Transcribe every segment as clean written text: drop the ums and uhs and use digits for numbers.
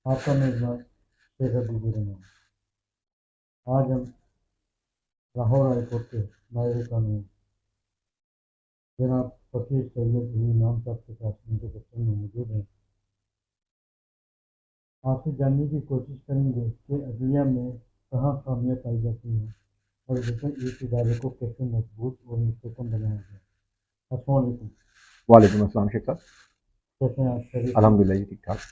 आपका मेज़बान शेख अब्दुल रहमान। आज हम लाहौर हाई कोर्ट के माहिर कानून जनाब फ़कीर सैयद अली इमाम साहब के साथ उनके दफ्तर में मौजूद हैं। आपसे जानने की कोशिश करेंगे कि अदलिया में कहाँ खामियाँ पाई जाती हैं और जैसे इस इदारे को कैसे मजबूत और मुस्तकम बनाया जाए। अस्सलाम वालेकुम। वालेकुम अस्सलाम शेख साहब। कैसे हैं आप? खैरियत से हैं? अल्हम्दुलिल्लाह जी, ठीक ठाक।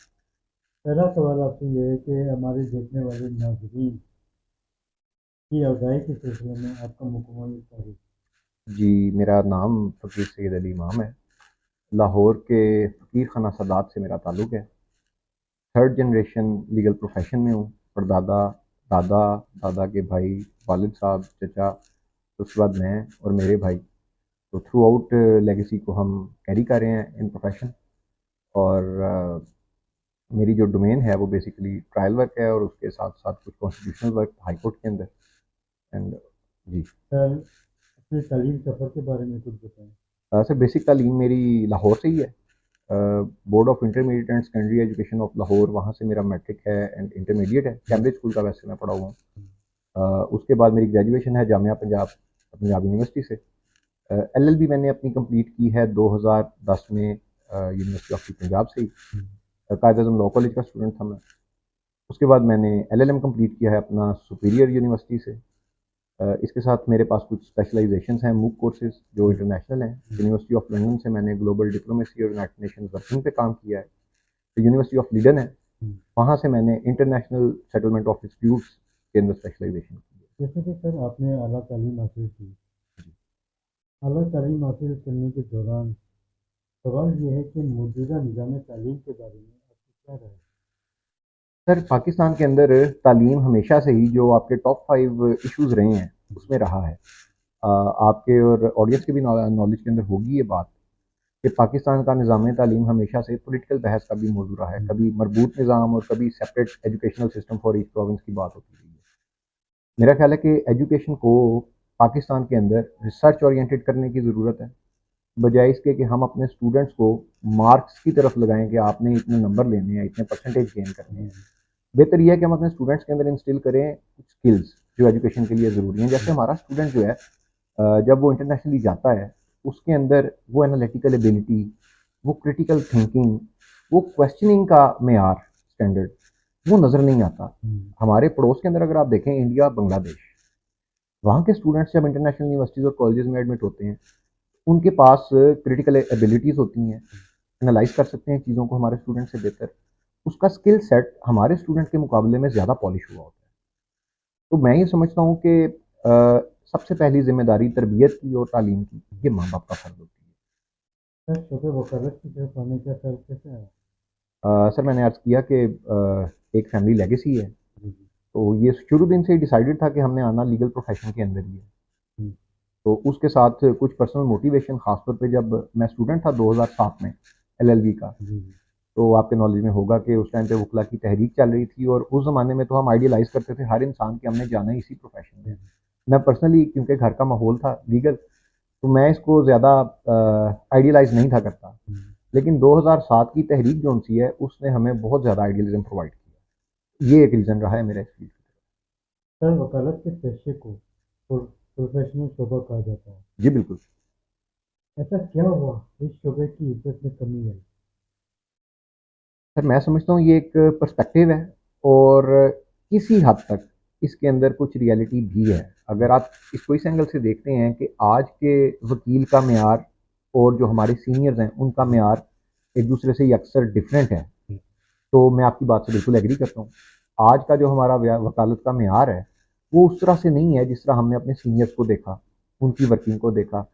पहला सवाल आपसे ये है कि हमारे देखने वाले नाज़रीन की आगाही के सिलसिले में आपका मुकम्मल तारीफ। जी, मेरा नाम फ़कीर सैयद अली इमाम है। लाहौर के फ़कीर खाना सादात से मेरा ताल्लुक़ है। थर्ड जनरेशन लीगल प्रोफेशन में हूँ। परदादा, दादा, दादा के भाई, वालिद साहब, चचा, उसके बाद मैं और मेरे भाई। तो थ्रू आउट लेगेसी को हम कैरी कर रहे हैं इन प्रोफेशन। और मेरी जो डोमेन है वो बेसिकली ट्रायल वर्क है और उसके साथ-साथ कुछ कॉन्स्टिट्यूशनल वर्क हाई कोर्ट के अंदर। And ji. सर, अपने तालीम सफ़र के बारे में कुछ बताएं। सर, बेसिक तालीम मेरी लाहौर से ही है। Board of intermediate and secondary education of Lahore, वहाँ से मेरा मैट्रिक है एंड इंटरमीडिएट है। कैम्ब्रिज स्कूल का वैसे मैं पढ़ा हुआ हूँ। उसके बाद मेरी ग्रेजुएशन है जामिया पंजाब, पंजाब यूनिवर्सिटी से। एलएलबी मैंने अपनी कंप्लीट की है 2010 में यूनिवर्सिटी ऑफ पंजाब से ही। कायद आज़म लॉ कॉलेज का स्टूडेंट था मैं। उसके बाद मैंने एलएलएम कंप्लीट किया है अपना सुपीरियर यूनिवर्सिटी से। इसके साथ मेरे पास कुछ स्पेशलाइजेशंस हैं, मूक कोर्सेज जो इंटरनेशनल हैं। यूनिवर्सिटी ऑफ लंदन से मैंने ग्लोबल डिप्लोमेसी और यूनाइटेड नेशंस वर्किंग पे काम किया है। तो यूनिवर्सिटी ऑफ लीडन है, वहाँ से मैंने इंटरनेशनल सेटलमेंट ऑफ डिस्प्यूट्स के अंदर स्पेशलाइजेशन की है। जैसे कि सर आपने आला तालीम हासिल की, आला तालीम हासिल करने के दौरान सवाल ये है कि मौजूदा निज़ाम तालीम के बारे में आपकी क्या राय है? सर, पाकिस्तान के अंदर तालीम हमेशा से ही जो आपके टॉप 5 इश्यूज़ रहे हैं, उसमें रहा है। आपके और ऑडियंस के भी नॉलेज के अंदर होगी ये बात कि पाकिस्तान का निज़ाम तालीम हमेशा से पॉलिटिकल बहस का भी मौजू रहा है। कभी मरबूत निज़ाम और कभी separate educational system for each province की बात होती रही है। मेरा ख्याल है कि एजुकेशन को पाकिस्तान के अंदर रिसर्च ओरिएंटेड करने की ज़रूरत है, बजाय इसके कि हम अपने स्टूडेंट्स को मार्क्स की तरफ लगाएं कि आपने इतने नंबर लेने हैं, इतने परसेंटेज गेन करने हैं। बेहतर यह है कि हम अपने स्टूडेंट्स के अंदर इंस्टिल करें कुछ स्किल्स जो एजुकेशन के लिए ज़रूरी हैं। जैसे हमारा स्टूडेंट जो है, जब वो इंटरनेशनली जाता है, उसके अंदर वो एनालिटिकल एबिलिटी, वो क्रिटिकल थिंकिंग, वो क्वेश्चनिंग का मेयार, स्टैंडर्ड, वो नज़र नहीं आता। हमारे पड़ोस के अंदर अगर आप देखें, इंडिया, बांग्लादेश, वहाँ के स्टूडेंट्स जब इंटरनेशनल यूनिवर्सिटीज़ और कॉलेजेस में एडमिट होते हैं, उनके पास क्रिटिकल एबिलिटीज़ होती हैं, एनालाइज कर सकते हैं चीज़ों को हमारे स्टूडेंट से बेहतर। उसका स्किल सेट हमारे स्टूडेंट के मुकाबले में ज़्यादा पॉलिश हुआ होता है। तो मैं ये समझता हूँ कि सबसे पहली जिम्मेदारी तरबियत की और तालीम की, ये माँ बाप का फ़र्ज होती है। सर, शोबे वकालत की तरफ आने का सर कैसे आया? सर, मैंने अर्ज़ किया कि एक फैमिली लेगेसी है। जी जी। तो ये शुरू दिन से ही डिसाइडेड था कि हमने आना लीगल प्रोफेशन के अंदर ही है। तो उसके साथ कुछ पर्सनल मोटिवेशन, ख़ासतौर पे जब मैं स्टूडेंट था 2007 में एलएलबी का, जी जी। तो आपके नॉलेज में होगा कि उस टाइम पे वकला की तहरीक चल रही थी और उस ज़माने में तो हम आइडियलाइज़ करते थे हर इंसान कि हमने जाना ही इसी प्रोफेशन में है। मैं पर्सनली, क्योंकि घर का माहौल था लीगल, तो मैं इसको ज़्यादा आइडियलाइज़ नहीं था करता। लेकिन 2007 की तहरीक जो सी है, उसने हमें बहुत ज़्यादा आइडियलिज़्म प्रोवाइड किया। ये एक रीज़न रहा है मेरा इस फील्ड। सर, वकालत के पेशे को प्रोफेशनल शोबा कहा जाता है। जी बिल्कुल। ऐसा क्या हुआ इस शोबे की इज्जत में कमी आई? सर, मैं समझता हूँ ये एक पर्सपेक्टिव है और किसी हद तक इसके अंदर कुछ रियलिटी भी है। अगर आप इसको इस एंगल से देखते हैं कि आज के वकील का मेयार और जो हमारे सीनियर्स हैं उनका मेयार एक दूसरे से अक्सर डिफरेंट है, तो मैं आपकी बात से बिल्कुल एग्री करता हूँ। आज का जो हमारा वकालत का मेयार है, वो उस तरह से नहीं है जिस तरह हमने अपने सीनियर्स को देखा, उनकी वर्किंग को देखा।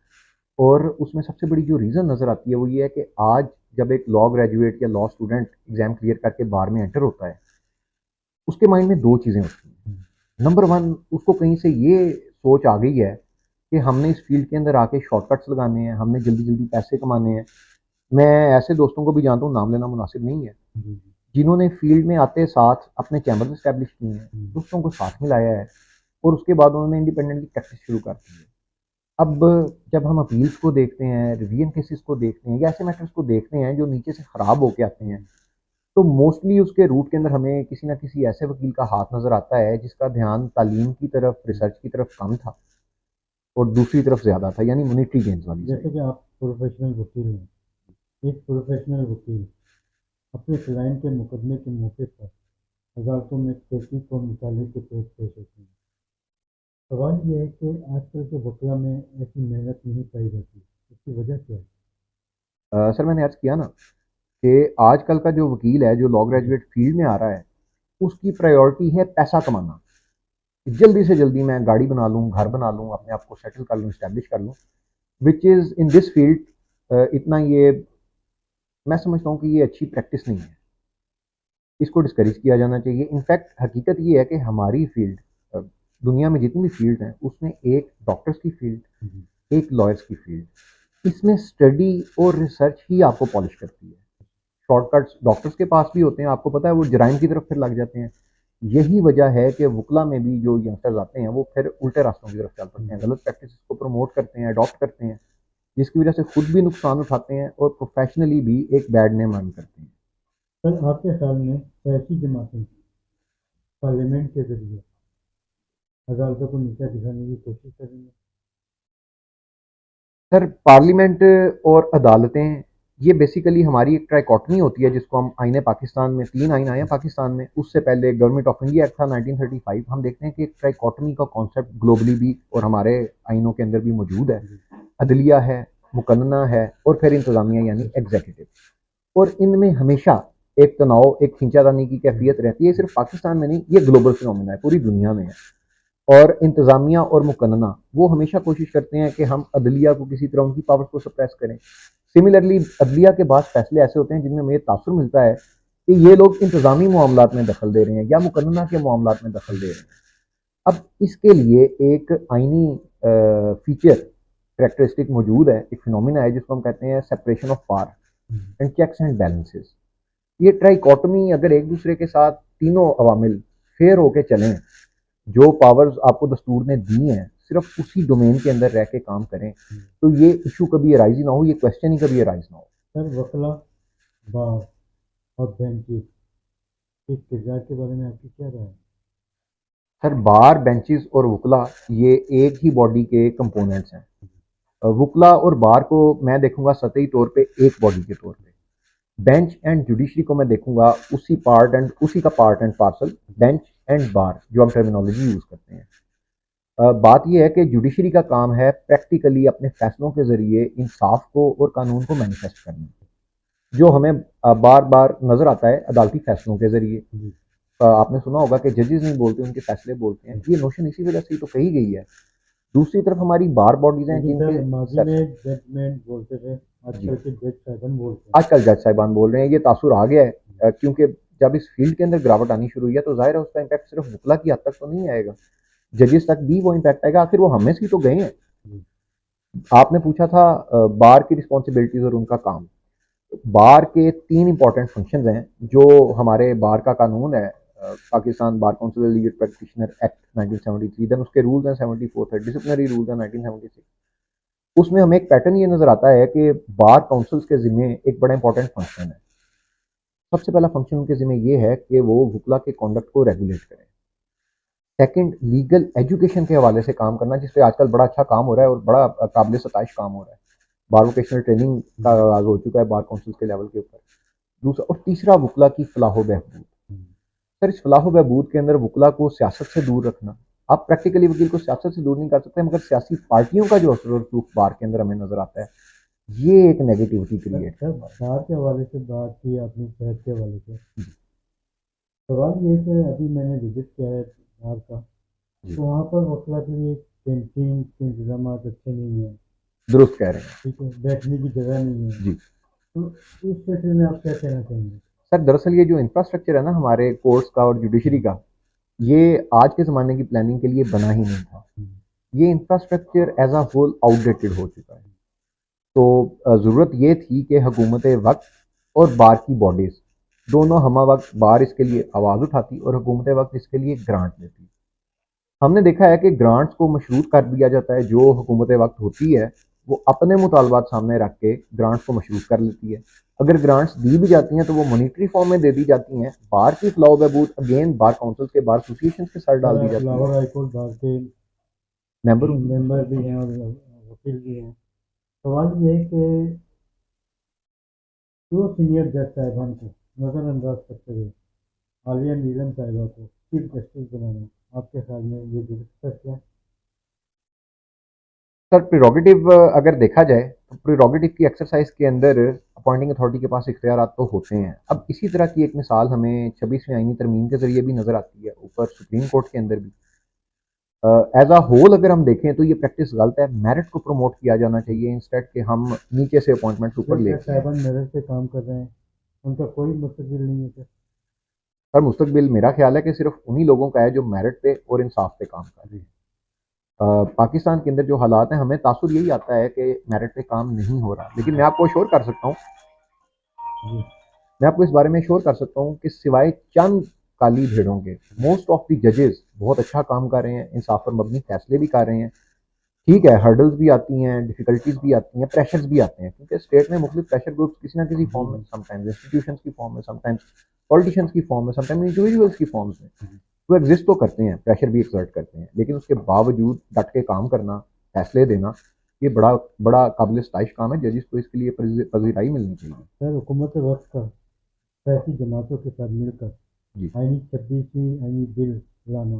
और उसमें सबसे बड़ी जो रीज़न नज़र आती है वो ये है कि आज जब एक लॉ ग्रेजुएट या लॉ स्टूडेंट एग्ज़ाम क्लियर करके बार में एंटर होता है, उसके माइंड में दो चीज़ें होती हैं। नंबर वन, उसको कहीं से ये सोच आ गई है कि हमने इस फील्ड के अंदर आके शॉर्टकट्स लगाने हैं, हमने जल्दी जल्दी पैसे कमाने हैं। मैं ऐसे दोस्तों को भी जानता हूँ, नाम लेना मुनासिब नहीं है, जिन्होंने फील्ड में आते साथ अपने चैम्बर्स इस्टेब्लिश किए हैं, दोस्तों को साथ मिलाया है और उसके बाद उन्होंने इंडिपेंडेंटली प्रैक्टिस शुरू कर दी है। अब जब हम अपील्स को देखते हैं, रिवीजन केसेस को देखते हैं या ऐसे मैटर्स को देखते हैं जो नीचे से ख़राब होके आते हैं, तो मोस्टली उसके रूट के अंदर हमें किसी ना किसी ऐसे वकील का हाथ नज़र आता है जिसका ध्यान तालीम की तरफ, रिसर्च की तरफ कम था और दूसरी तरफ ज़्यादा था, यानी मॉनेटरी गेन्स वाली जैसे साइड। कि आप प्रोफेशनल वकील हैं, एक प्रोफेशनल वकील अपने क्लाइंट के मुकदमे के मौके पर अदालतों में तहकीक और मुताले के पेश पेश होते हैं। सवाल ये है कि आजकल के वकला में ऐसी मेहनत नहीं पाई जाती, इसकी वजह क्या है? सर मैंने अर्ज़ किया ना कि आजकल का जो वकील है, जो लॉ ग्रेजुएट फील्ड में आ रहा है, उसकी प्रायोरिटी है पैसा कमाना। जल्दी से जल्दी मैं गाड़ी बना लूँ, घर बना लूँ, अपने आप को सेटल कर लूँ, इस्टेब्लिश कर लूँ, which is in this field इतना ये मैं समझता हूँ कि ये अच्छी प्रैक्टिस नहीं है। इसको डिस्करेज किया जाना चाहिए। इनफैक्ट हकीकत ये है कि हमारी फील्ड, दुनिया में जितनी भी फील्ड हैं, उसमें एक डॉक्टर्स की फील्ड, एक लॉयर्स की फील्ड, इसमें स्टडी और रिसर्च ही आपको पॉलिश करती है। शॉर्टकट्स डॉक्टर्स के पास भी होते हैं, आपको पता है, वो जराइम की तरफ फिर लग जाते हैं। यही वजह है कि वकला में भी जो यंगस्टर्स आते हैं वो फिर उल्टे रास्तों की तरफ चल पड़ते हैं, गलत प्रैक्टिस को प्रमोट करते हैं, अडॉप्ट करते हैं, जिसकी वजह से खुद भी नुकसान उठाते हैं और प्रोफेशनली भी एक बैड नेम अर्न करते हैं। सर, आपके ख्याल में ऐसी जमातें पार्लियामेंट के जरिए अदालतों को नीचा दिखाने की कोशिश करेंगे? सर पार्लियामेंट और अदालतें, ये बेसिकली हमारी एक ट्राइकॉटमी होती है, जिसको हम आईने पाकिस्तान में, 3 आइन आए हैं पाकिस्तान में, उससे पहले गवर्नमेंट ऑफ इंडिया एक्ट था 1935। हम देखते हैं कि एक ट्राइकॉटमी का कॉन्सेप्ट ग्लोबली भी और हमारे आइनों के अंदर भी मौजूद है। अदलिया है, मुकन्ना है और फिर इंतज़ामिया यानी एग्जीक्यूटिव। और इनमें हमेशा एक तनाव, एक खींचातानी की कैफियत रहती है। सिर्फ पाकिस्तान में नहीं, ये ग्लोबल फिनोमिना है, पूरी दुनिया में है। और इंतज़ामिया और मुकन्ना वो हमेशा कोशिश करते हैं कि हम अदलिया को किसी तरह, उनकी पावर्स को सप्रेस करें। सिमिलरली अदलिया के बाद फैसले ऐसे होते हैं जिनमें मुझे तासुर मिलता है कि ये लोग इंतज़ामी मामलात में दखल दे रहे हैं या मुकन्ना के मामलात में दखल दे रहे हैं। अब इसके लिए एक आइनी फीचर, करेक्टरिस्टिक मौजूद है, एक फिनोमिना है जिसको हम कहते हैं separation of power and checks and balances. ये ट्राइकॉटमी अगर एक दूसरे के साथ तीनों अवामिल फेयर होके चलें, जो पावर्स आपको दस्तूर ने दी हैं सिर्फ उसी डोमेन के अंदर रह के काम करें, तो ये इशू कभी अराइज ही ना हो, ये क्वेश्चन ही कभी अराइज ना हो। सर, वकला, बार और बेंचेस के किरदार के बारे में आपकी क्या राय है? सर बार, बेंचेस और वकला ये एक ही बॉडी के कंपोनेंट्स हैं। वकला और बार को मैं देखूंगा सतही तौर पे एक बॉडी के तौर पे। बेंच एंड जुडिशरी को मैं देखूंगा उसी का part and parcel, bench and bar जो हम टर्मिनोलॉजी यूज करते हैं। बात यह है कि जुडिशरी का काम है प्रैक्टिकली अपने फैसलों के जरिए इंसाफ को और कानून को मैनिफेस्ट करना, जो हमें बार बार नजर आता है अदालती फैसलों के जरिए। आपने सुना होगा कि जजेस नहीं बोलते, उनके फैसले बोलते हैं। ये नोशन इसी वजह से ही तो कही गई है। दूसरी तरफ हमारी बार बॉडीज हैं लेकिन जिनके सर, माजी में जजमेंट बोलते थे, जी, आजकल के जज साहबन बोलते हैं। आजकल जज साहिबान बोल रहे हैं, ये तासुर आ गया है। क्योंकि जब इस फील्ड के अंदर गिरावट आनी शुरू हुई है तो जाहिर है उसका इम्पैक्ट सिर्फ वकला की हद तक तो नहीं आएगा, जजेस तक भी वो इम्पैक्ट आएगा। आखिर वो हमें से तो गए हैं। आपने पूछा था बार की रिस्पॉन्सिबिलिटीज और उनका काम। बार के 3 इंपॉर्टेंट फंक्शंस हैं जो हमारे बार का कानून है, Pakistan bar council legal practitioner act 1973, then उसके रूल्स हैं 74 थे, डिसिप्लिनरी रूल्स हैं 1976। उसमें हमें एक पैटर्न ये नजर आता है कि बार काउंसिल्स के जिम्मे एक बड़ा इंपॉर्टेंट फंक्शन है। सबसे पहला फंक्शन उनके जिम्मे ये है कि वो वकला के कॉन्डक्ट को रेगुलेट करें। सेकंड, लीगल एजुकेशन के हवाले से काम करना, जिसपे आजकल बड़ा अच्छा काम हो रहा है और बड़ा काबिल सताइश काम हो रहा है। बार वोकेशनल ट्रेनिंग का आगाज हो चुका है बार काउंसिल के लेवल के ऊपर। दूसरा और तीसरा, वकला की फलाह बहबूद। सर इस फलाह बहबूद के अंदर वकला को सियासत से दूर रखना। आप प्रैक्टिकली वकील को सियासत से दूर नहीं कर सकते, मगर सियासी पार्टियों का जो असर और रुख बार के अंदर हमें नजर आता है, ये एक नेगेटिविटी क्रिएट सर, करता है। बार के हवाले से बात की आपने, सेहत के हवाले से सवाल ये है कि अभी मैंने विजिट किया है बार का, जी, तो वहाँ पर वकला के लिए कैंटीन के इंतजाम अच्छे नहीं है। दुरुस्त कह रहे हैं। ठीक है, बैठने की जगह नहीं है। जी तो इस सिलसिले में आप क्या कहना चाहेंगे? सर, दरअसल ये जो इंफ्रास्ट्रक्चर है ना हमारे कोर्ट्स का और जुडिशरी का, ये आज के ज़माने की प्लानिंग के लिए बना ही नहीं था। ये infrastructure as a whole outdated हो चुका है। तो ज़रूरत ये थी कि हुकूमत वक्त और बार की बॉडीज़ दोनों हम वक्त, बार इसके लिए आवाज़ उठाती और हुकूमत वक्त इसके लिए ग्रांट देती। हमने देखा है कि ग्रांट्स को मशरूत कर दिया जाता है जो हुकूमत वक्त होती है, वो अपने मुतालबात सामने रख के ग्रांट्स को मशरूफ कर लेती है। अगर ग्रांट्स दी भी जाती हैं तो वो मॉनिटरी फॉर्म में दे दी जाती हैं। बार की फलाह बहबूद अगेन बार काउंसिल के, बार एसोसिएशन के सर सर डाल दी आप जाती है। लाहौर हाईकोर्ट बार के मेंबर हूँ। मेंबर भी हैं और वकील भी हैं। सवाल ये है कि क्यों सीनियर जज साहिबान को नज़रअंदाज करते हुए आलिया नीलम साहिबा को चीफ जस्टिस बनाना आपके ख्याल में ये दुरुस्त फैसला है? सर प्रिरोगेटिव अगर देखा जाए तो प्रिरोगेटिव की एक्सरसाइज के अंदर अपॉइंटिंग अथॉरिटी के पास इख्तियारात तो होते हैं। अब इसी तरह की एक मिसाल हमें 26वीं आईनी तरमीम के जरिए भी नजर आती है, ऊपर सुप्रीम कोर्ट के अंदर भी। एज अ होल अगर हम देखें तो ये प्रैक्टिस गलत है। मेरिट को प्रमोट किया जाना चाहिए इंस्टेड कि हम नीचे से अपॉइंटमेंट ऊपर जो जज लेके आए। साहिबान मेरिट पे काम कर रहे हैं उनका कोई मुस्तकबिल नहीं है सर। सर मुस्तकबिल मेरा ख्याल है कि सिर्फ उन्हीं लोगों का है जो मेरिट पे और इंसाफ पे काम कर रहे हैं। पाकिस्तान के अंदर जो हालात हैं, हमें तासुर यही आता है कि मेरिट पे काम नहीं हो रहा, लेकिन मैं आपको श्योर कर सकता हूँ, जी मैं आपको इस बारे में श्योर कर सकता हूँ कि सिवाय चंद काली भेड़ों के मोस्ट ऑफ द जजेस बहुत अच्छा काम कर रहे हैं, इंसाफ पर मबनी फैसले भी कर रहे हैं। ठीक है, हर्डल्स भी आती हैं, डिफिकल्टीज भी आती हैं, प्रेशर्स भी आते हैं, क्योंकि स्टेट में मुख्तलिफ प्रेशर ग्रुप्स किसी ना किसी जी फॉर्म में, समटाइम्स इंस्टीट्यूशंस की फॉर्म में, समटाइम्स पॉलिटिशियंस की फॉर्म में, समटाइम्स इंडिविजुअल्स की फॉर्म्स में वो एग्जिस्ट तो करते हैं, प्रेशर भी एक्सर्ट करते हैं, लेकिन उसके बावजूद डट के काम करना, फैसले देना, ये बड़ा बड़ा काबिल स्ताइश काम है। जजिस को इसके लिए पजीराई मिलनी चाहिए। सर हुकूमत वक्त का सियासी जमातों के साथ मिलकर जी। आईनी 26वीं आईनी बिल लाना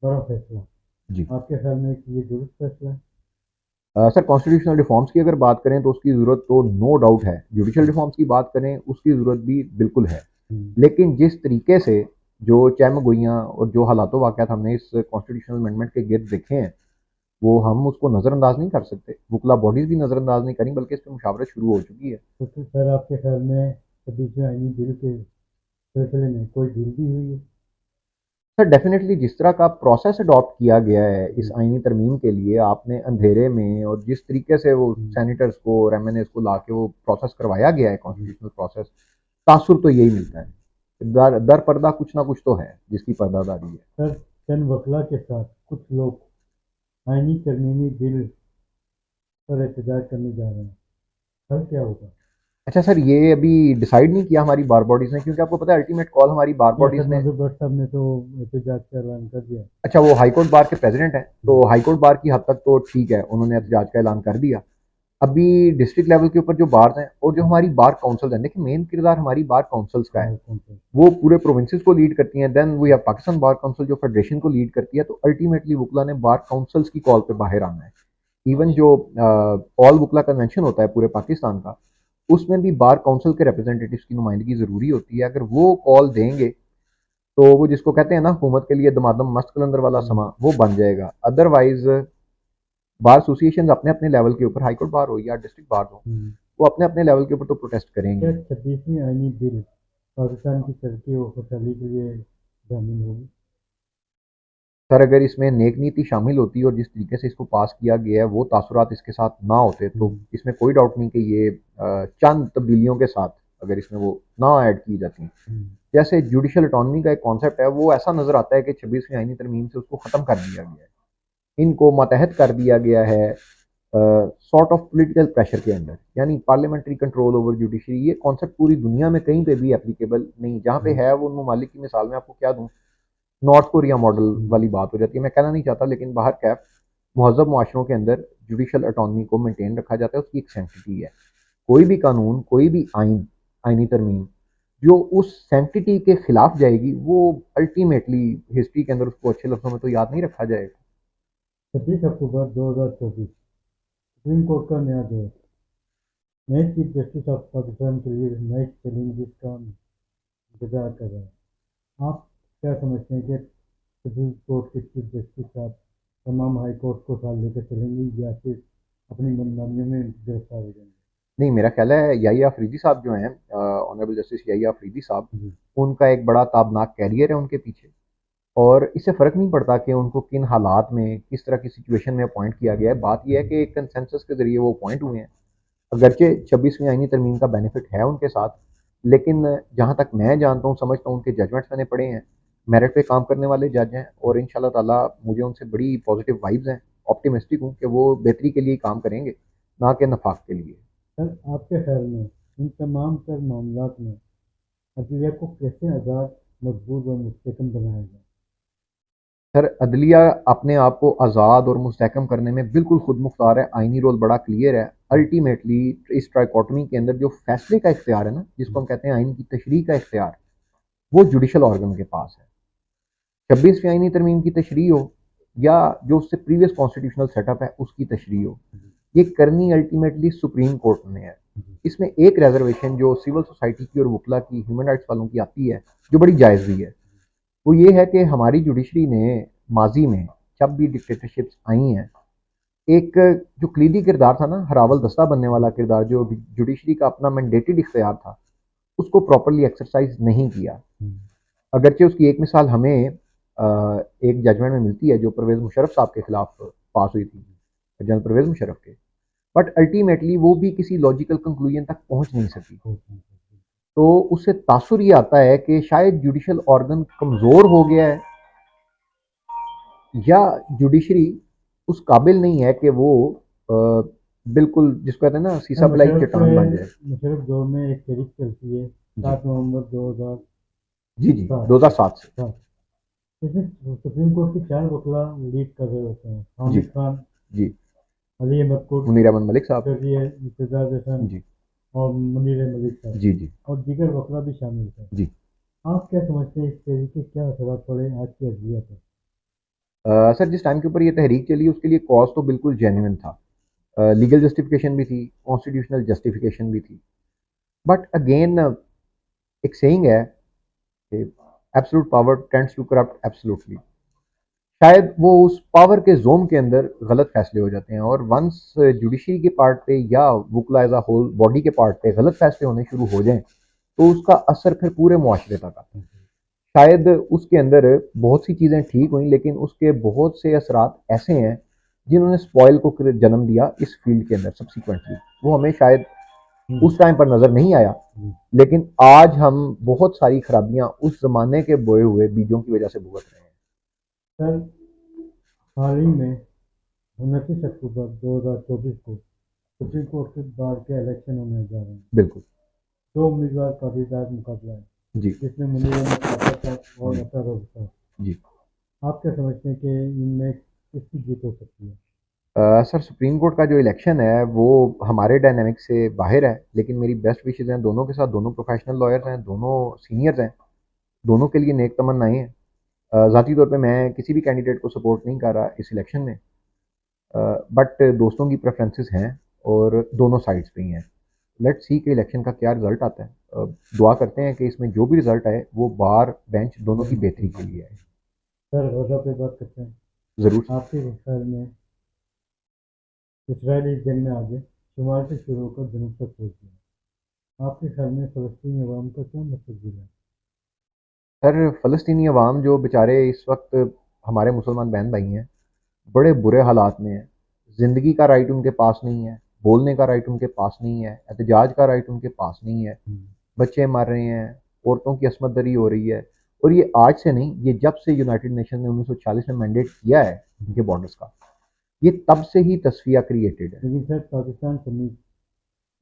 बड़ा फैसला जी। आपके ख्याल में कि ये दुरुस्त फैसला है? सर कॉन्स्टिट्यूशनल रिफॉर्म्स की अगर बात करें तो उसकी ज़रूरत तो नो डाउट है। जुडिशल रिफॉर्म्स की बात करें उसकी ज़रूरत भी बिल्कुल है। हम्म, लेकिन जिस तरीके से जो चहमगोइयाँ और जो हालातों वाक़यात हमने इस कॉन्स्टिट्यूशनल अमेंडमेंट के गिर्द देखे हैं, वो हम उसको नज़रअंदाज नहीं कर सकते। वकला बॉडीज़ भी नज़रअंदाज नहीं करी, बल्कि इस पर मुशावरत शुरू हो चुकी है। तो सर आपके ख्याल में 26वीं आईनी बिल के सिलसिले में कोई डील भी हुई है? सर डेफिनेटली जिस तरह का प्रोसेस अडॉप्ट किया गया है इस जी आईनी तरमीम के लिए, आपने अंधेरे में और जिस तरीके से वो हम्म, सेनेटर्स को और एमएनएस को ला के वो प्रोसेस करवाया गया है, जी कॉन्स्टिट्यूशनल प्रोसेस, तासुर तो यही मिलता है। दर दर पर्दा कुछ ना कुछ तो है जिसकी पर्दादारी है। सर चंद वकला के साथ कुछ लोग आईनी तरमीमी बिल पर एहतजाज करने जा रहे हैं, कल क्या होगा? अच्छा सर, ये अभी डिसाइड नहीं किया हमारी बार बॉडीज ने, क्योंकि आपको पता है अल्टीमेट कॉल हमारी बार नहीं बॉडीज सर ने। मंजूर भट्ट साहब ने तो एहतजाज का ऐलान कर दिया। अच्छा, वो हाई कोर्ट बार के प्रेसिडेंट हैं, तो जी हाई कोर्ट बार की हद तक तो ठीक है, उन्होंने एहतजाज का ऐलान कर दिया। अभी डिस्ट्रिक्ट लेवल के ऊपर जो बार्स हैं और जो हमारी बार काउंसिल है, देखिए मेन किरदार हमारी बार काउंसिल्स का है। बार कौन सा? वो पूरे प्रोविंसेस को लीड करती हैं। Then we have Pakistan bar council जो फेडरेशन को लीड करती है। तो अल्टीमेटली वकला ने बार काउंसिल्स की कॉल पे बाहर आना है। इवन जो ऑल वकला कन्वेंशन होता है पूरे पाकिस्तान का, उसमें भी बार काउंसिल के रिप्रेजेंटेटिव्स की नुमाइंदगी ज़रूरी होती है। अगर वो कॉल देंगे तो वो जिसको कहते हैं ना हुकूमत के लिए दमादम मस्त कलंदर वाला हम्म, समा, वो बन जाएगा। अदरवाइज बार एसोसिएशन अपने अपने लेवल के ऊपर, हाईकोर्ट बार हो या डिस्ट्रिक्ट बार हो, हम्म। वो अपने अपने लेवल के ऊपर तो प्रोटेस्ट क्या करेंगे। 26वीं आईनी बिल पाकिस्तान की तरक्की और खुशहाली के लिए जामिन होगी? सर अगर इसमें नेक नीति शामिल होती और जिस तरीके से इसको पास किया गया है वो तासुरात इसके साथ ना होते, तो हम्म, इसमें कोई डाउट नहीं कि ये चंद तब्दीलियों के साथ अगर इसमें वो ना ऐड की जाती। हम्म। जैसे जुडिशल अटॉनमी का एक कॉन्सेप्ट है, वो ऐसा नजर आता है कि 26वीं आईनी तरमीम से उसको ख़त्म कर दिया गया है, इनको मातहत कर दिया गया है सॉर्ट ऑफ पॉलिटिकल प्रेशर के अंदर, यानी पार्लियामेंट्री कंट्रोल ओवर जुडिशरी। ये कॉन्सेप्ट पूरी दुनिया में कहीं पे भी एप्लीकेबल नहीं, जहाँ पे जी है वो उन ममालिक की मिसाल में आपको क्या दूँ, नॉर्थ कोरिया मॉडल हम्म। वाली बात हो जाती है। मैं कहना नहीं चाहता, लेकिन बाहर कैफ महजब मुआशरों के अंदर जुडिशल अटॉनमी को मेंटेन रखा जाता है, उसकी एक सेंटिटी है। कोई भी कानून, कोई भी आइन, आइनी तरमीम जो उस सेंटिटी के खिलाफ जाएगी, वो अल्टीमेटली हिस्ट्री के अंदर उसको अच्छे लफ्जों में तो याद नहीं रखा जाएगा। 26 अक्टूबर 2024 सुप्रीम कोर्ट का नया दौर, नए चीफ जस्टिस ऑफ पाकिस्तान के लिए नए चैलेंजेस का इंतजार कर रहा है। आप क्या समझते हैं कि सुप्रीम कोर्ट के चीफ जस्टिस साहब तमाम हाई कोर्ट को साथ लेकर चलेंगे या फिर अपनी मनमानियों में गिरफ्तार हो जाएंगे? नहीं, मेरा ख्याल है याहिया अफरीदी साहब जो हैं, ऑनरेबल जस्टिस याहिया अफरीदी साहब, जी उनका एक बड़ा ताबनाक कैरियर है उनके पीछे। और इससे फ़र्क नहीं पड़ता कि उनको किन हालात में, किस तरह की सिचुएशन में अपॉइंट किया गया है। बात यह है कि एक कंसेंसस के ज़रिए वो अपॉइंट हुए हैं। अगरचे 26वीं आईनी तरमीम का बेनिफिट है उनके साथ, लेकिन जहाँ तक मैं जानता हूँ, समझता हूँ, उनके जजमेंट्स मैंने पढ़े हैं, मेरिट पे काम करने वाले जज हैं, और इंशाल्लाह ताला मुझे उनसे बड़ी पॉजिटिव वाइब्स हैं। ऑप्टिमिस्टिक हूँ कि वो बेहतरी के लिए काम करेंगे। ना कि नफाक के लिए। सर आपके ख्याल में इन तमाम तर मामलात में अदलिया को कैसे आज़ाद, मजबूत और मुस्तकम बनाया जाए? सर अदलिया अपने आप को आज़ाद और मुस्तहकम करने में बिल्कुल खुद मुख्तार है, आइनी रोल बड़ा क्लियर है। अल्टीमेटली इस ट्राइकोटमी के अंदर जो फैसले का इख्तियार है ना, जिसको हम कहते हैं आइन की तशरीह का इख्तियार, वो जुडिशल ऑर्गन के पास है। 26वीं आइनी तरमीम की तशरीह हो या जो उससे प्रीवियस कॉन्स्टिट्यूशनल सेटअप है उसकी तशरीह हो, ये करनी अल्टीमेटली सुप्रीम कोर्ट ने है। इसमें एक रिजर्वेशन जो सिविल सोसाइटी की और वकला की, ह्यूमन राइट्स वालों की आती है, जो बड़ी जायज़ भी है, वो ये है कि हमारी जुडिशरी ने माजी में जब भी डिक्टेटरशिप्स आई हैं, एक जो कलीदी किरदार था ना, हरावल दस्ता बनने वाला किरदार, जो जुडिशरी का अपना मैंडेटेड इख्तियार था, उसको प्रॉपरली एक्सरसाइज नहीं किया। अगरचे उसकी एक मिसाल हमें एक जजमेंट में मिलती है जो परवेज़ मुशर्रफ साहब के खिलाफ पास हुई थी, जनरल परवेज़ मुशर्रफ के, बट अल्टीमेटली वो भी किसी लॉजिकल कंक्लूजन तक पहुंच नहीं सकी। तो उससे तासुर ये आता है कि शायद जुडिशल ऑर्गन कमज़ोर हो गया है, या जुडिशरी उस काबिल नहीं है कि वो अ, बिल्कुल जिसको कहते हैं ना सीसा पिलाई चट्टान बन जाए। मुशर्रफ दौर में एक तहरीक चलती है जी 7 नवंबर 2007। जी जी, 2007 से। इसमें सुप्रीम कोर्ट के 4 वकला लीड कर रहे होते हैं, जी हामिद खान, जी, अली अहमद कुर्द, मुनीर अहमद मलिक साहब। इर्तिजाज हसन जी और मुनीर मलिक साहब, जी जी और दीगर वकला भी शामिल थे। जी। आप क्या समझते हैं इस तहरीक के क्या असरात पड़े आज की अदलिया पर? सर जिस टाइम के ऊपर ये तहरीक चली उसके लिए कॉज तो बिल्कुल जेन्युइन था, लीगल जस्टिफिकेशन भी थी, कॉन्स्टिट्यूशनल जस्टिफिकेशन भी थी, बट अगेन एक सेइंग है कि absolute power tends to corrupt absolutely. शायद वो उस पावर के जोन के अंदर गलत फैसले हो जाते हैं, और वंस जुडिशरी के पार्ट पे या वकला एज अ होल बॉडी के पार्ट पे गलत फैसले होने शुरू हो जाएं, तो उसका असर फिर पूरे मुआशरे तक आता है। शायद उसके अंदर बहुत सी चीज़ें ठीक हुई, लेकिन उसके बहुत से असरात ऐसे हैं जिन्होंने स्पॉइल को जन्म दिया इस फील्ड के अंदर सब्सिक्वेंटली। वो हमें शायद उस टाइम पर नज़र नहीं आया, लेकिन आज हम बहुत सारी खराबियां उस ज़माने के बोए हुए बीजों की वजह से भुगत रहे हैं। सर हाल ही में 29 अक्टूबर 2024 को सुप्रीम कोर्ट के बार के इलेक्शन होने जा रहे हैं। बिल्कुल। 2 उम्मीदवार पाटीदार मुकाबला है, जी जिसमें मुनीर अहमद साहब और जी अतर साहब। जी। आप क्या समझते हैं कि इनमें किसकी जीत हो सकती है? सर सुप्रीम कोर्ट का जो इलेक्शन है वो हमारे डायनामिक से बाहर है, लेकिन मेरी बेस्ट विशेज़ हैं दोनों के साथ। दोनों प्रोफेशनल लॉयर्स हैं, दोनों सीनियर्स हैं, दोनों के लिए नेक तमन्नाएं हैं। ज़ाती तौर पे मैं किसी भी कैंडिडेट को सपोर्ट नहीं कर रहा इस इलेक्शन में, बट दोस्तों की प्रेफरेंसेस हैं और दोनों साइड्स पे ही हैं। लेट्स सी कि इलेक्शन का क्या रिजल्ट आता है। दुआ करते हैं कि इसमें जो भी रिजल्ट आए वो बार बेंच दोनों की बेहतरी के लिए आए। सर गजा पे बात करते हैं। ज़रूर। आपके ख्याल में इसराइल इस जंग में आगे शुमाल से शुरू होकर जनूब तक पहुँच गया। आपके ख्याल में फ़लस्तीनी अवाम का क्या मुस्तकबिल है? सर फ़लस्तीनी अवाम जो बेचारे इस वक्त हमारे मुसलमान बहन भाई हैं, बड़े बुरे हालात में हैं। ज़िंदगी का राइट उनके पास नहीं है, बोलने का राइट उनके पास नहीं है, एहतजाज का राइट उनके पास नहीं है। बच्चे मर रहे हैं, औरतों की असमत दरी हो रही है, और ये आज से नहीं, ये जब से यूनाइटेड नेशन ने 1940 में मैंडेट किया है इनके बॉर्डर्स का, ये तब से ही तस्फिया क्रिएटेड है। लेकिन सर पाकिस्तान समेत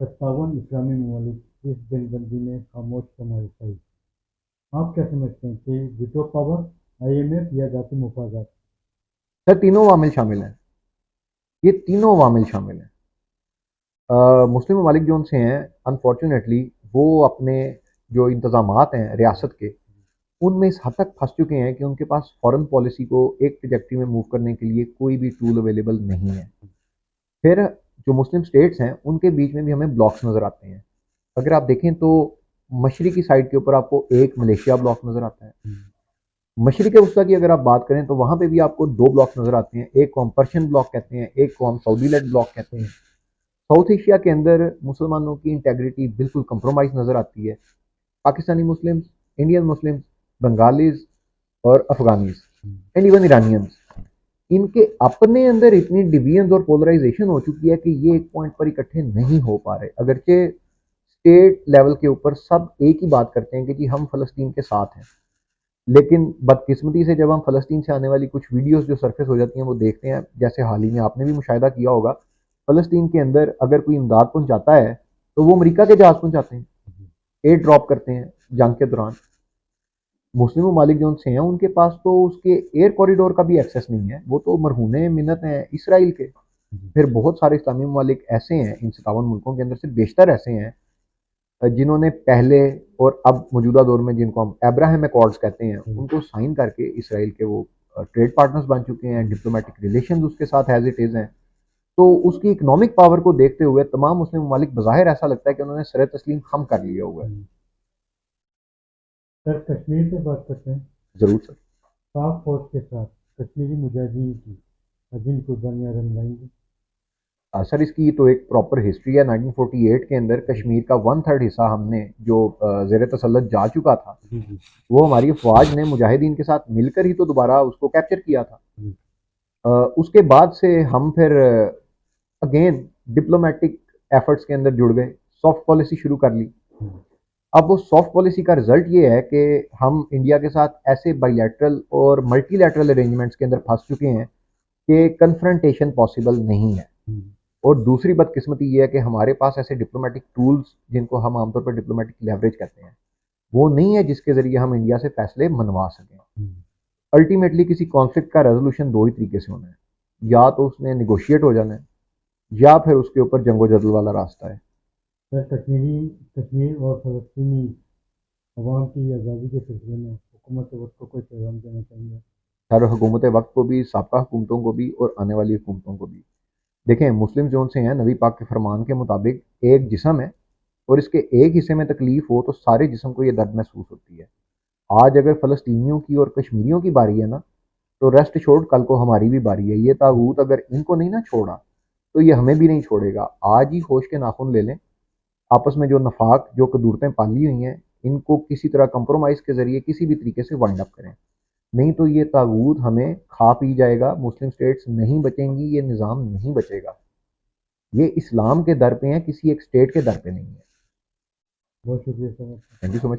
57 इस्लामी ममालिक इस जंगबंदी में खामोश समाई। आप क्या समझते हैं कि वीटो पावर, IMF या जाती मुफादात? सर तीनों वामिल शामिल हैं, ये तीनों वामिल शामिल हैं। मुस्लिम ममालिक जो उनसे हैं, अनफॉर्चुनेटली वो अपने जो इंतज़ामात हैं रियासत के, उनमें इस हद तक फंस चुके हैं कि उनके पास फॉरेन पॉलिसी को एक ट्रजेक्टरी में मूव करने के लिए कोई भी टूल अवेलेबल नहीं है। फिर जो मुस्लिम स्टेट्स हैं उनके बीच में भी हमें ब्लॉक्स नज़र आते हैं। अगर आप देखें तो मशरक़ी साइड के ऊपर आपको एक मलेशिया ब्लॉक नज़र आता है। मशरक़ वस्ता की अगर आप बात करें तो वहाँ पे भी आपको दो ब्लॉक नज़र आते हैं, एक को हम पर्शियन ब्लॉक कहते हैं, एक को हम सऊदी लेड ब्लॉक कहते हैं। साउथ एशिया के अंदर मुसलमानों की इंटेग्रिटी बिल्कुल कंप्रोमाइज़ नज़र आती है। Pakistani Muslims, Indian Muslims, Bengalis और अफगानीज एंड इवन ईरानियंस, इनके अपने अंदर इतनी डिवीजन और पोलराइजेशन हो चुकी है कि ये एक पॉइंट पर इकट्ठे नहीं हो पा रहे। अगरचे स्टेट लेवल के ऊपर सब एक ही बात करते हैं कि जी हम फ़लस्तीन के साथ हैं, लेकिन बदकिस्मती से जब हम फ़लस्तीन से आने वाली कुछ वीडियोस जो सरफेस हो जाती हैं वो देखते हैं, जैसे हाल ही में आपने भी मुशाहिदा किया होगा फ़लस्तीन के अंदर अगर कोई इमदाद पहुंचाता है तो वो अमेरिका के जहाज़ पहुंचाते हैं, एयर ड्रॉप करते हैं जंग के दौरान। मुस्लिम ममालिक जो उनसे हैं उनके पास तो उसके एयर कॉरिडोर का भी एक्सेस नहीं है, वो तो मरहूने मिन्नत हैं इसराइल के। फिर बहुत सारे इस्लामी ममालिक ऐसे हैं इन 57 मुल्कों के अंदर से बेशतर ऐसे हैं जिन्होंने पहले और अब मौजूदा दौर में जिनको हम अब्राहम अकॉर्ड्स कहते हैं उनको साइन करके इसराइल के वो ट्रेड पार्टनर्स बन चुके हैं, डिप्लोमेटिक रिलेशन उसके साथ एज इट इज़ हैं। तो उसकी इकोनॉमिक पावर को देखते हुए तमाम मुस्लिम ममालिक बज़ाहिर ऐसा लगता है कि उन्होंने सर तस्लीम खम कर लिया हुआ है। सर कश्मीर पे बात करते हैं। ज़रूर सर। पाक फौज के साथ कश्मीरी मुजाहिदीन की अजीम कुर्बानियाँ रंगाएंगी। सर इसकी तो एक प्रॉपर हिस्ट्री है। 1948 के अंदर कश्मीर का 1/3 हिस्सा हमने जो ज़ेर तसल्लुत जा चुका था, वो हमारी अफवाज ने मुजाहिदीन के साथ मिलकर ही तो दोबारा उसको कैप्चर किया था। उसके बाद से हम फिर अगेन डिप्लोमेटिक एफर्ट्स के अंदर जुड़ गए, सॉफ्ट पॉलिसी शुरू कर ली। अब वो सॉफ्ट पॉलिसी का रिजल्ट ये है कि हम इंडिया के साथ ऐसे बाइलैटरल और मल्टीलैटरल अरेंजमेंट्स के अंदर फंस चुके हैं कि कन्फ्रंटेशन पॉसिबल नहीं है। और दूसरी बदकिस्मती ये है कि हमारे पास ऐसे डिप्लोमेटिक टूल्स जिनको हम आमतौर पर डिप्लोमेटिक लेवरेज कहते हैं वो नहीं है जिसके ज़रिए हम इंडिया से फैसले मनवा सकें। अल्टीमेटली किसी कॉन्फ्लिक्ट का रेजोल्यूशन दो ही तरीके से होना है, या तो उसने निगोशिएट हो जाना है या फिर उसके ऊपर जंगो जदल वाला रास्ता है। सर कश्मीर और फ़लस्तीनी अवाम की आज़ादी के सिलसिले में हुकूमत वक्त को कोई पैगाम देना चाहिए। हर हुकूमत वक्त को भी, साबका हुकूमतों को भी और आने वाली हुकूमतों को भी। देखें मुस्लिम जोन से हैं, नबी पाक के फरमान के मुताबिक एक जिस्म है और इसके एक हिस्से में तकलीफ हो तो सारे जिस्म को ये दर्द महसूस होती है। आज अगर फ़लस्तीनियों की और कश्मीरियों की बारी है ना, तो रेस्ट छोड़ कल को हमारी भी बारी है। ये ताबूत अगर इनको नहीं ना छोड़ा तो ये हमें भी नहीं छोड़ेगा। आज ही होश के नाखून ले लें, आपस में जो नफाक जो कदूरतें पाली हुई हैं इनको किसी तरह कंप्रोमाइज़ के ज़रिए किसी भी तरीके से वाइंड अप करें, नहीं तो ये ताबूत हमें खा पी जाएगा। मुस्लिम स्टेट्स नहीं बचेंगी, ये निज़ाम नहीं बचेगा। ये इस्लाम के दर पे हैं, किसी एक स्टेट के दर पे नहीं है। बहुत शुक्रिया sir. Thank you so much.